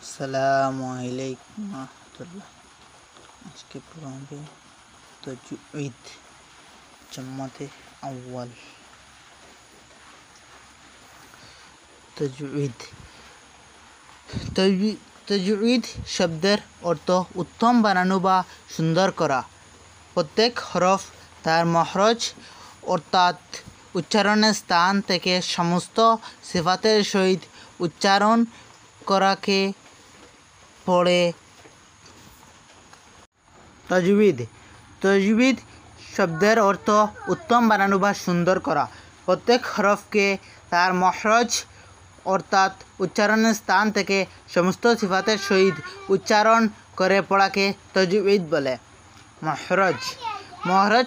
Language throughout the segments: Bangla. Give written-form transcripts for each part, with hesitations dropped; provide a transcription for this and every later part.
আসসালামু আলাইকুম রহমতুল্লাহ। আজকে পড়াবে তাজউইদ জম্মাতে আউয়াল। তাজউইদ তাজউইদ শব্দের অর্থ উত্তম বানানো বা সুন্দর করা। প্রত্যেক হরফ তার মখরজ অর্থাৎ উচ্চারণের স্থান থেকে সমস্ত সিফাতের সহিত উচ্চারণ করাকে পড়ে তাজউইদ। তাজউইদ শব্দের অর্থ উত্তম বানানো বা সুন্দর করা। প্রত্যেক হরফকে তার মখরজ অর্থাৎ উচ্চারণের স্থান থেকে সমস্ত সিফাতের সহিত উচ্চারণ করে পড়াকে তাজউইদ বলে। মখরজ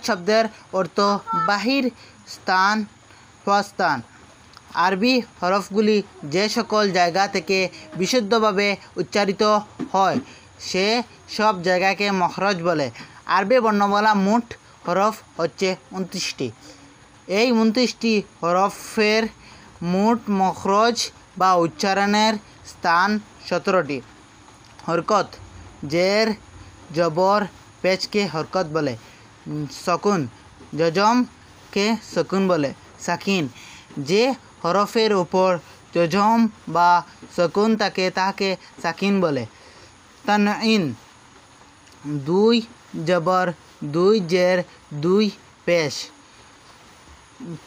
শব্দের অর্থ বাহির, স্থান, প্রস্থান। আরবি হরফগুলি যে সকল জায়গা থেকে বিশুদ্ধভাবে উচ্চারিত হয় সে সব জায়গাকে মখরজ বলে। আরবি বর্ণমালা মোট হরফ হচ্ছে 29টি। এই 29টি হরফের মোট মখরজ বা উচ্চারণের স্থান 17টি। হরকত, জের, জবর, পেশকে হরকত বলে। সকুন, জজমকে সকুন বলে। সাকিন, যে হরফের উপর জজম বা সকুন থাকে তাকে সাকিন বলে। তানঈন, 2 জবর, 2 জের, 2 পেশ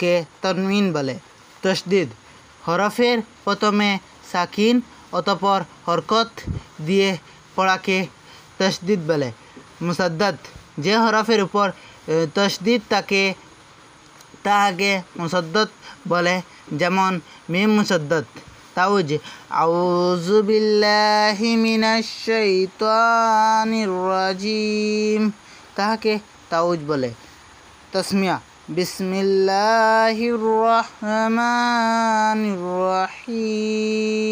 কে তানঈন বলে। তশদিদ, হরফের প্রথমে সাকিন অতঃপর হরকত দিয়ে পড়াকে তশদিদ বলে। মুসাদ্দাদ, যে হরফের উপর তশদিদ থাকে তাহাকে মুসাদ্দাদ বলে, যেমন মিম মুসাদ্দাদ। তাউজ, আউযু বিল্লাহি মিনাশ শাইতানির রাজিম, তাহাকে তাউজ বলে। তাসমিয়া, বিসমিল্লাহির রহমানির রহিম।